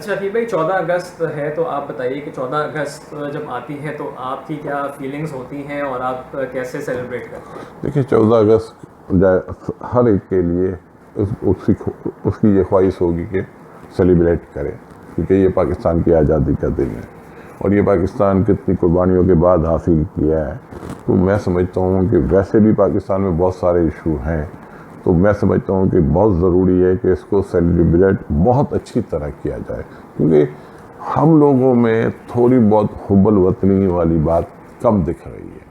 اچھا ٹھیک بھائی، 14 اگست ہے تو آپ بتائیے کہ 14 اگست جب آتی ہے تو آپ کی کیا فیلنگز ہوتی ہیں اور آپ کیسے سیلیبریٹ کرتے ہیں؟ دیکھیے 14 اگست ہر ایک کے لیے اس کی یہ خواہش ہوگی کہ سیلیبریٹ کرے، کیونکہ یہ پاکستان کی آزادی کا دن ہے اور یہ پاکستان کتنی قربانیوں کے بعد حاصل کیا ہے. تو میں سمجھتا ہوں کہ ویسے بھی پاکستان میں بہت سارے ایشو ہیں، تو میں سمجھتا ہوں کہ بہت ضروری ہے کہ اس کو سیلیبریٹ بہت اچھی طرح کیا جائے، کیونکہ ہم لوگوں میں تھوڑی بہت حب الوطنی والی بات کم دکھ رہی ہے.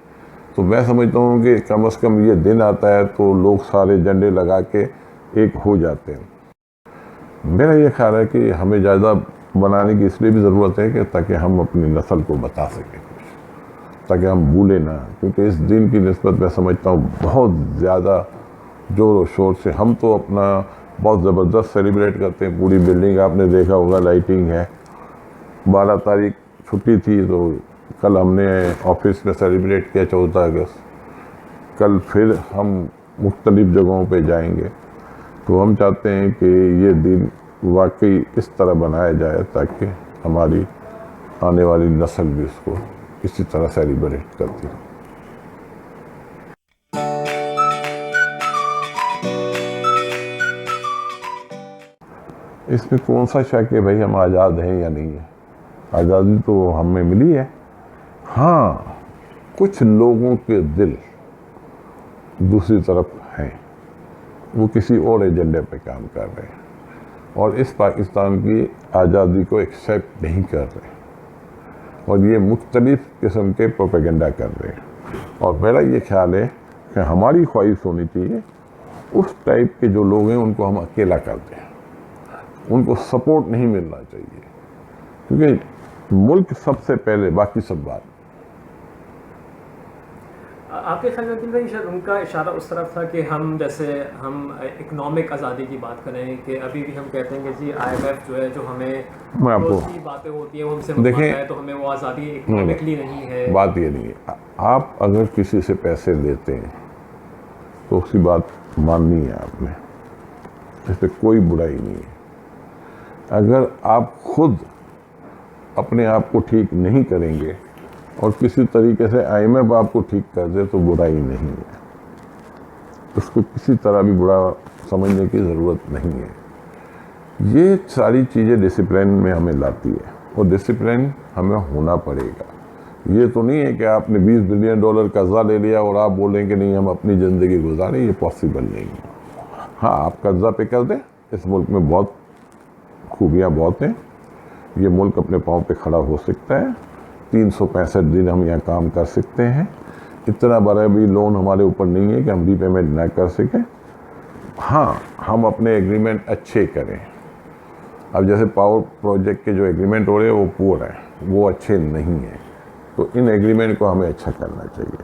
تو میں سمجھتا ہوں کہ کم از کم یہ دن آتا ہے تو لوگ سارے جھنڈے لگا کے ایک ہو جاتے ہیں. میرا یہ خیال ہے کہ ہمیں جائزہ بنانے کی اس لیے بھی ضرورت ہے کہ تاکہ ہم اپنی نسل کو بتا سکیں کچھ، تاکہ ہم بھولیں نہ، کیونکہ اس دن کی نسبت میں سمجھتا ہوں بہت زیادہ زور و شور سے ہم تو اپنا بہت زبردست سیلیبریٹ کرتے ہیں. پوری بلڈنگ آپ نے دیکھا ہوگا لائٹنگ ہے. 12 تاریخ چھٹی تھی تو کل ہم نے آفس میں سیلیبریٹ کیا 14 اگست. کل پھر ہم مختلف جگہوں پہ جائیں گے. تو ہم چاہتے ہیں کہ یہ دن واقعی اس طرح بنایا جائے تاکہ ہماری آنے والی نسل بھی اس کو اسی طرح سیلیبریٹ کرتی ہے. اس میں کون سا شک ہے بھائی ہم آزاد ہیں یا نہیں ہیں؟ آزادی تو ہمیں ملی ہے. ہاں کچھ لوگوں کے دل دوسری طرف ہیں، وہ کسی اور ایجنڈے پہ کام کر رہے ہیں اور اس پاکستان کی آزادی کو ایکسیپٹ نہیں کر رہے اور یہ مختلف قسم کے پروپیگنڈا کر رہے ہیں. اور میرا یہ خیال ہے کہ ہماری خواہش ہونی چاہیے اس ٹائپ کے جو لوگ ہیں ان کو ہم اکیلا کر دیں، ان کو سپورٹ نہیں ملنا چاہیے، کیونکہ ملک سب سے پہلے، باقی سب بات. آپ کے خیال میں بھائی شاید ان کا اشارہ اس طرف تھا کہ ہم جیسے ہم اکنامک آزادی کی بات کریں کہ ابھی بھی ہم کہتے ہیں کہ جی IMF جو ہے جو ہمیں میں آپ کو کی باتیں ہوتی ہیں وہ ہم سے متمادہ ہے تو ہمیں وہ آزادی اکنامکلی نہیں ہے. بات یہ نہیں ہے. آپ اگر کسی سے پیسے لیتے ہیں تو اس کی بات ماننی ہے آپ نے، اس پہ کوئی برائی نہیں ہے. اگر آپ خود اپنے آپ کو ٹھیک نہیں کریں گے اور کسی طریقے سے IMF آپ کو ٹھیک کر دے تو برائی نہیں ہے. اس کو کسی طرح بھی برا سمجھنے کی ضرورت نہیں ہے. یہ ساری چیزیں ڈسپلن میں ہمیں لاتی ہے اور ڈسپلن ہمیں ہونا پڑے گا. یہ تو نہیں ہے کہ آپ نے $20 بلین قرضہ لے لیا اور آپ بولیں کہ نہیں ہم اپنی زندگی گزاریں. یہ پاسبل نہیں ہے. ہاں آپ قرضہ پہ کر دیں. اس ملک میں بہت خوبیاں بہت ہیں. یہ ملک اپنے پاؤں پہ کھڑا ہو سکتا ہے. 365 دن ہم یہاں کام کر سکتے ہیں. اتنا بڑا بھی لون ہمارے اوپر نہیں ہے کہ ہم ری پیمنٹ نہ کر سکیں. ہاں ہم اپنے ایگریمنٹ اچھے کریں. اب جیسے پاور پروجیکٹ کے جو ایگریمنٹ ہو رہے ہیں وہ پور ہیں، وہ اچھے نہیں ہیں. تو ان ایگریمنٹ کو ہمیں اچھا کرنا چاہیے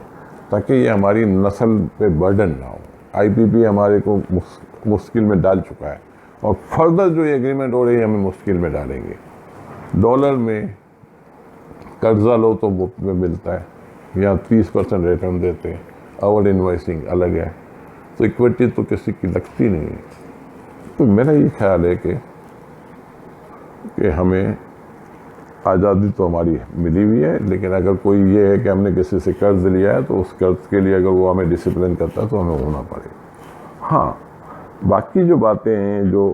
تاکہ یہ ہماری نسل پہ برڈن نہ ہو. IPP ہمارے کو مشکل میں ڈال چکا ہے اور فردر جو یہ ایگریمنٹ ہو رہی ہے ہمیں مشکل میں ڈالیں گے. ڈالر میں قرضہ لو تو مفت میں ملتا ہے، یہاں 30% ریٹرن دیتے ہیں. اور انوائسنگ الگ ہے، تو اکویٹی تو کسی کی لگتی نہیں ہے. تو میرا یہ خیال ہے کہ ہمیں آزادی تو ہماری ملی ہوئی ہے، لیکن اگر کوئی یہ ہے کہ ہم نے کسی سے قرض لیا ہے تو اس قرض کے لیے اگر وہ ہمیں ڈسپلن کرتا ہے تو ہمیں ہونا پڑے گا. ہاں باقی جو باتیں ہیں جو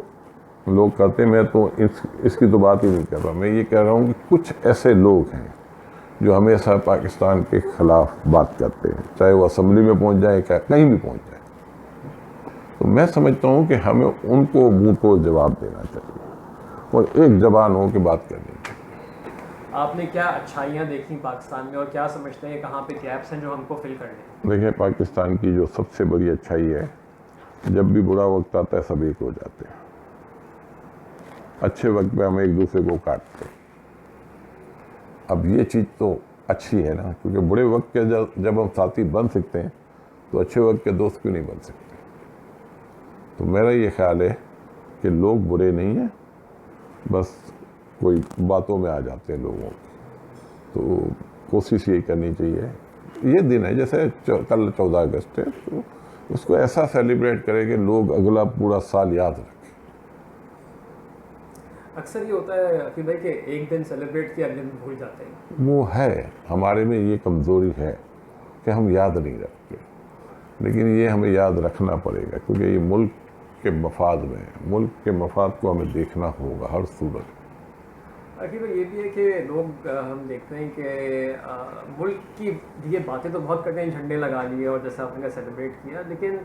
لوگ کرتے ہیں، میں تو اس کی تو بات ہی نہیں کر رہا. میں یہ کہہ رہا ہوں کہ کچھ ایسے لوگ ہیں جو ہمیشہ پاکستان کے خلاف بات کرتے ہیں، چاہے وہ اسمبلی میں پہنچ جائیں کہیں بھی پہنچ جائیں. تو میں سمجھتا ہوں کہ ہمیں ان کو منہ کو جواب دینا چاہیے اور ایک زبان ہو کے بات کرنی چاہیے. آپ نے کیا اچھائیاں دیکھیں پاکستان میں اور کیا سمجھتے ہیں کہاں پہ گیپس ہیں جو ہم کو فل کرنے ہیں؟ دیکھیں پاکستان کی جو سب سے بڑی اچھائی ہے، جب بھی برا وقت آتا ہے سب ایک ہو جاتے ہیں. اچھے وقت پہ ہم ایک دوسرے کو کاٹتے ہیں. اب یہ چیز تو اچھی ہے نا، کیونکہ برے وقت کے جب ہم ساتھی بن سکتے ہیں تو اچھے وقت کے دوست کیوں نہیں بن سکتے. تو میرا یہ خیال ہے کہ لوگ برے نہیں ہیں، بس کوئی باتوں میں آ جاتے ہیں لوگوں کی. تو کوشش یہی کرنی چاہیے. یہ دن ہے جیسے کل 14 اگست ہے، تو اس کو ایسا سیلیبریٹ کرے کہ لوگ اگلا پورا سال یاد رکھیں. اکثر یہ ہوتا ہے عقیل بھائی کہ ایک دن سیلیبریٹ کیا اگلے دن بھول جاتے ہیں. وہ ہے ہمارے میں یہ کمزوری ہے کہ ہم یاد نہیں رکھتے، لیکن یہ ہمیں یاد رکھنا پڑے گا کیونکہ یہ ملک کے مفاد میں ہے. ملک کے مفاد کو ہمیں دیکھنا ہوگا ہر صورت. عقیل بھائی یہ بھی ہے کہ لوگ ہم دیکھتے ہیں کہ ملک کی یہ باتیں تو بہت کرتے ہیں، جھنڈے لگا لیے اور جیسا آپ نے سیلیبریٹ کیا، لیکن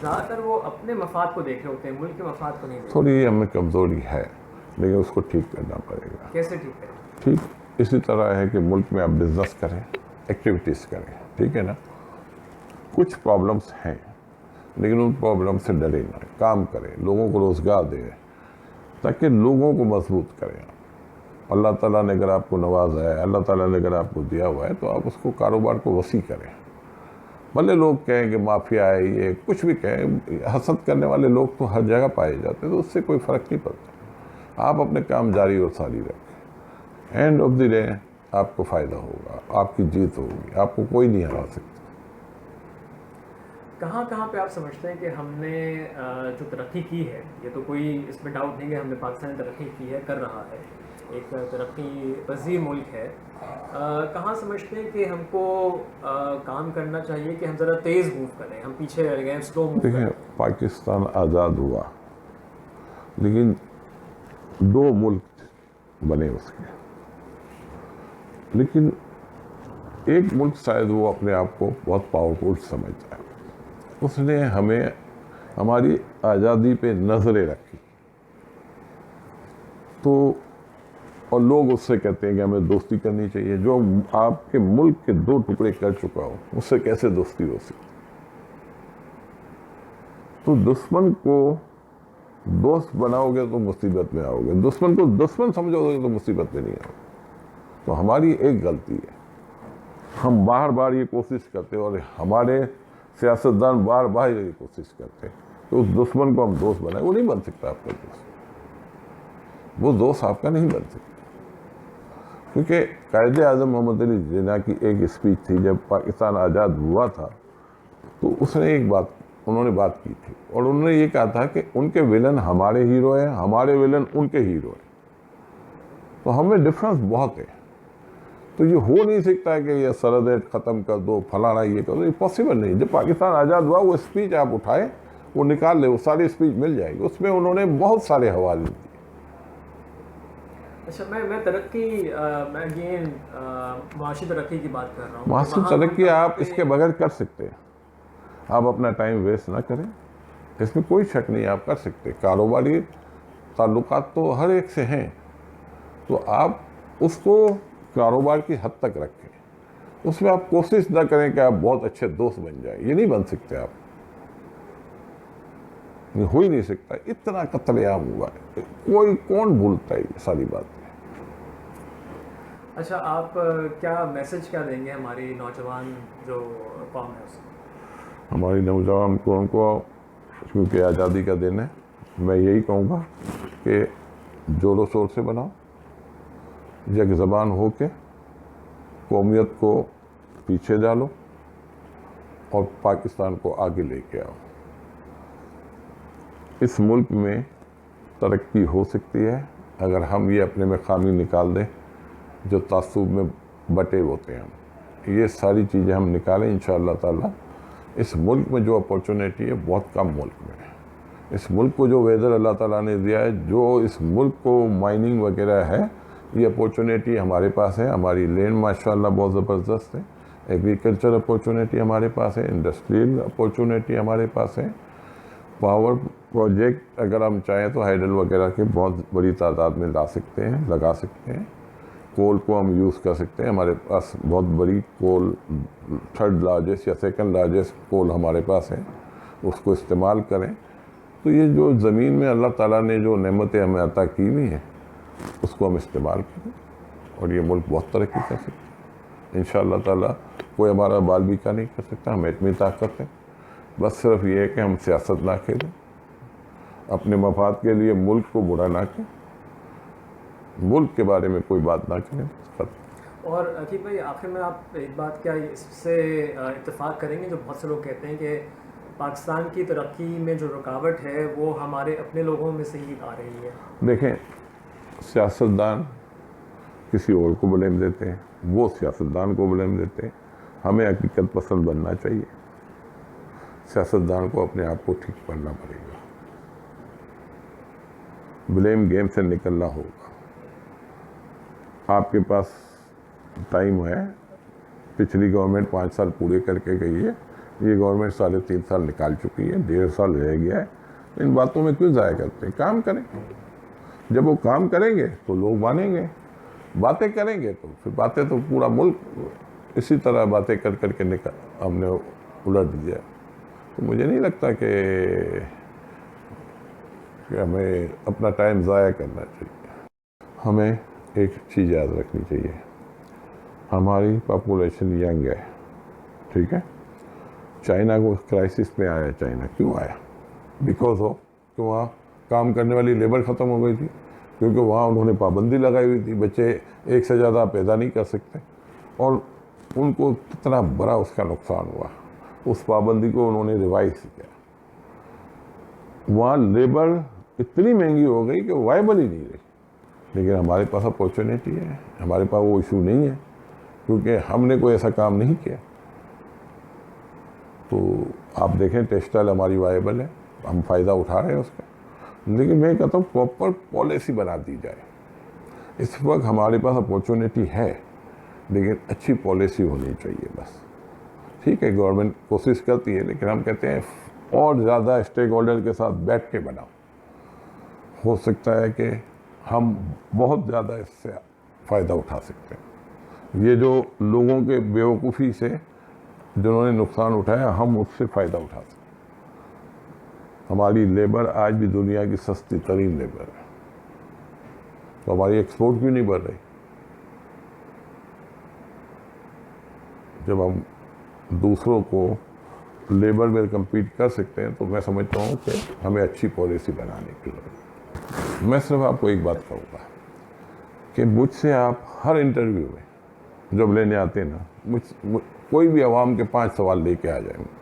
زیادہ تر وہ اپنے مفاد کو دیکھ رہے ہوتے ہیں، ملک کے مفاد کو نہیں دیکھ رہے. تھوڑی یہ ہمیں کمزوری ہے لیکن اس کو ٹھیک کرنا پڑے گا. کیسے ٹھیک کریں؟ ٹھیک اسی طرح ہے کہ ملک میں آپ بزنس کریں، ایکٹیویٹیز کریں، ٹھیک ہے نا. کچھ پرابلمس ہیں لیکن ان پرابلم سے ڈرے نہ، کام کریں، لوگوں کو روزگار دیں تاکہ لوگوں کو مضبوط کریں. اللہ تعالیٰ نے اگر آپ کو نوازا ہے، اللہ تعالیٰ نے اگر آپ کو دیا ہوا ہے تو آپ اس کو کاروبار کو وسیع کریں. بھلے لوگ کہیں کہ مافیا ہے، یہ کچھ بھی کہیں، حسد کرنے والے لوگ تو ہر جگہ پائے جاتے ہیں، تو اس سے کوئی فرق نہیں پڑتا. آپ اپنے کام جاری اور ساری رکھیں. اینڈ آف دی ڈے آپ کو فائدہ ہوگا، آپ کی جیت ہوگی، آپ کو کوئی نہیں ہرا سکتا. کہاں کہاں پہ آپ سمجھتے ہیں کہ ہم نے جو ترقی کی ہے، یہ تو کوئی اس میں ڈاؤٹ نہیں کہ ہم نے پاکستان نے ترقی کی ہے، کر رہا ہے، ایک ترقی پذیر ملک ہے، کہاں سمجھتے ہیں کہ ہم کو کام کرنا چاہیے کہ ہم ذرا تیز موو کریں، ہم پیچھے رہ گئے، سلو موو دیکھیں کریں؟ پاکستان آزاد ہوا لیکن 2 ملک بنے اس کے، لیکن ایک ملک شاید وہ اپنے آپ کو بہت پاورفل سمجھتا ہے. اس نے ہمیں ہماری آزادی پہ نظریں رکھی تو، اور لوگ اس سے کہتے ہیں کہ ہمیں دوستی کرنی چاہیے. جو آپ کے ملک کے 2 ٹکڑے کر چکا ہو اس سے کیسے دوستی ہو سکتی؟ تو دشمن کو دوست بناؤ گے تو مصیبت میں آؤ گے، دشمن کو دشمن سمجھو گے تو مصیبت میں نہیں آؤ گے. تو ہماری ایک غلطی ہے، ہم بار بار یہ کوشش کرتے ہیں اور ہمارے سیاستدان بار بار یہ کوشش کرتے ہیں کہ اس دشمن کو ہم دوست بنائیں. وہ نہیں بن سکتا آپ کا دوست، وہ دوست آپ کا نہیں بن سکتا. کیونکہ قائد اعظم محمد علی جناح کی ایک اسپیچ تھی جب پاکستان آزاد ہوا تھا، تو اس نے ایک بات انہوں نے بات کی تھی اور انہوں نے یہ کہا تھا کہ ان کے ولن ہمارے ہیرو ہیں، ہمارے ولن ان کے ہیرو ہیں. تو ہمیں ڈفرنس بہت ہے. تو یہ ہو نہیں سکتا کہ یہ سرحد ختم کر دو، فلانا یہ کر دو، یہ پاسبل نہیں. جب پاکستان آزاد ہوا وہ اسپیچ آپ اٹھائے، وہ نکال لے، وہ ساری اسپیچ مل جائے گی. اس میں انہوں نے بہت سارے حوالے دیے. اچھا میں ترقی، میں اگین معاشی ترقی کی بات کر رہا ہوں. معاشی ترقی آپ اس کے بغیر کر سکتے ہیں. آپ اپنا ٹائم ویسٹ نہ کریں، اس میں کوئی شک نہیں، آپ کر سکتے. کاروباری تعلقات تو ہر ایک سے ہیں، تو آپ اس کو کاروبار کی حد تک رکھیں. اس میں آپ کوشش نہ کریں کہ آپ بہت اچھے دوست بن جائیں، یہ نہیں بن سکتے آپ. یہ ہو ہی نہیں سکتا. اتنا قتل عام ہوا ہے، کوئی کون بھولتا ہے یہ ساری باتیں. اچھا آپ کیا میسج کیا دیں گے ہماری نوجوان جو قوم ہے اس کو؟ ہماری نوجوان کو ان کو کیونکہ آزادی کا دن ہے، میں یہی کہوں گا کہ زور و شور سے بناؤ، یک زبان ہو کے قومیت کو پیچھے ڈالو اور پاکستان کو آگے لے کے آؤ. اس ملک میں ترقی ہو سکتی ہے اگر ہم یہ اپنے میں خامی نکال دیں جو تعصب میں بٹے ہوتے ہیں. ہم یہ ساری چیزیں ہم نکالیں انشاءاللہ تعالی. اس ملک میں جو اپورچونیٹی ہے بہت کم ملک میں ہے. اس ملک کو جو ویدر اللہ تعالیٰ نے دیا ہے، جو اس ملک کو مائننگ وغیرہ ہے، یہ اپورچونیٹی ہمارے پاس ہے. ہماری لینڈ ماشاءاللہ بہت زبردست ہے. ایگریکلچر اپورچونیٹی ہمارے پاس ہے، انڈسٹریل اپورچونیٹی ہمارے پاس ہے. پاور پروجیکٹ اگر ہم چاہیں تو ہائیڈل وغیرہ کے بہت بڑی تعداد میں لا سکتے ہیں، لگا سکتے ہیں. کول کو ہم یوز کر سکتے ہیں. ہمارے پاس بہت بڑی کول، 3rd لارجسٹ یا 2nd لارجسٹ کول ہمارے پاس ہے، اس کو استعمال کریں. تو یہ جو زمین میں اللہ تعالیٰ نے جو نعمتیں ہمیں عطا کی ہوئی ہیں اس کو ہم استعمال کریں اور یہ ملک بہت ترقی کر سکتے ہیں انشاءاللہ تعالیٰ. کوئی ہمارا بال بیکا نہیں کر سکتا. ہم اتنی طاقت ہے، بس صرف یہ ہے کہ ہم سیاست نہ کھیلیں، اپنے مفاد کے لیے ملک کو برا نہ کریں، ملک کے بارے میں کوئی بات نہ کریں. اور عقیل بھائی آخر میں آپ ایک بات کیا اس سے اتفاق کریں گے جو بہت سے لوگ کہتے ہیں کہ پاکستان کی ترقی میں جو رکاوٹ ہے وہ ہمارے اپنے لوگوں میں سے ہی آ رہی ہے؟ دیکھیں سیاستدان کسی اور کو بلیم دیتے ہیں, وہ سیاستدان کو بلیم دیتے ہیں. ہمیں حقیقت پسند بننا چاہیے, سیاستدان کو اپنے آپ کو ٹھیک کرنا پڑے گا, بلیم گیم سے نکلنا ہوگا. آپ کے پاس ٹائم ہے, پچھلی گورنمنٹ 5 سال پورے کر کے گئی ہے, یہ گورنمنٹ 3.5 سال نکال چکی ہے, 1.5 سال رہ گیا ہے. ان باتوں میں کیوں ضائع کرتے ہیں؟ کام کریں. جب وہ کام کریں گے تو لوگ مانیں گے, باتیں کریں گے تو پھر باتیں تو پورا ملک اسی طرح باتیں کر کر کے ہم نے الٹ دیا. تو مجھے نہیں لگتا کہ ہمیں اپنا ٹائم ضائع کرنا چاہیے. ہمیں ایک چیز یاد رکھنی چاہیے, ہماری پاپولیشن ینگ ہے, ٹھیک ہے. چائنا کو کرائسس میں آیا, چائنا کیوں آیا؟ بیکاز آف کہ وہاں کام کرنے والی لیبر ختم ہو گئی تھی, کیونکہ وہاں انہوں نے پابندی لگائی ہوئی تھی, بچے ایک سے زیادہ پیدا نہیں کر سکتے, اور ان کو کتنا بڑا اس کا نقصان ہوا. اس پابندی کو انہوں نے ریوائز کیا. وہاں لیبر اتنی مہنگی ہو گئی کہ وائبل ہی نہیں رہی. لیکن ہمارے پاس اپورچونیٹی ہے, ہمارے پاس وہ ایشو نہیں ہے, کیونکہ ہم نے کوئی ایسا کام نہیں کیا. تو آپ دیکھیں ٹیکسٹائل ہماری وائبل ہے, ہم فائدہ اٹھا رہے ہیں اس کا. لیکن میں کہتا ہوں پراپر پالیسی بنا دی جائے. اس وقت ہمارے پاس اپورچونیٹی ہے, لیکن اچھی پالیسی ہونی چاہیے بس. ٹھیک ہے, گورنمنٹ کوشش کرتی ہے, لیکن ہم کہتے ہیں اور زیادہ اسٹیک ہولڈر کے ساتھ بیٹھ کے بناؤ. ہو سکتا ہے کہ ہم بہت زیادہ اس سے فائدہ اٹھا سکتے ہیں. یہ جو لوگوں کے بیوقوفی سے جنہوں نے نقصان اٹھایا, ہم اس سے فائدہ اٹھا سکتے ہیں. ہماری لیبر آج بھی دنیا کی سستی ترین لیبر ہے, تو ہماری ایکسپورٹ کیوں نہیں بڑھ رہی؟ جب ہم دوسروں کو لیبر میں کمپیٹ کر سکتے ہیں تو میں سمجھتا ہوں کہ ہمیں اچھی پالیسی بنانے کی ضرورت ہے. میں صرف آپ کو ایک بات کہوں گا کہ مجھ سے آپ ہر انٹرویو میں جب لینے آتے ہیں نا, کوئی بھی عوام کے 5 سوال لے کے آ جائیں گے.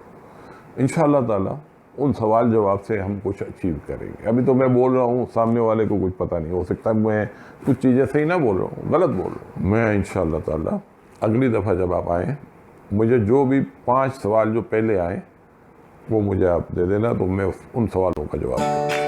انشاءاللہ تعالیٰ ان سوال جواب سے ہم کچھ اچیو کریں گے. ابھی تو میں بول رہا ہوں, سامنے والے کو کچھ پتہ نہیں, ہو سکتا ہے میں کچھ چیزیں صحیح نہ بول رہا ہوں, غلط بول رہا ہوں. میں انشاءاللہ تعالیٰ اگلی دفعہ جب آپ آئیں, مجھے جو بھی 5 سوال جو پہلے آئیں وہ مجھے آپ دے دینا, تو میں ان سوالوں کا جواب دوں.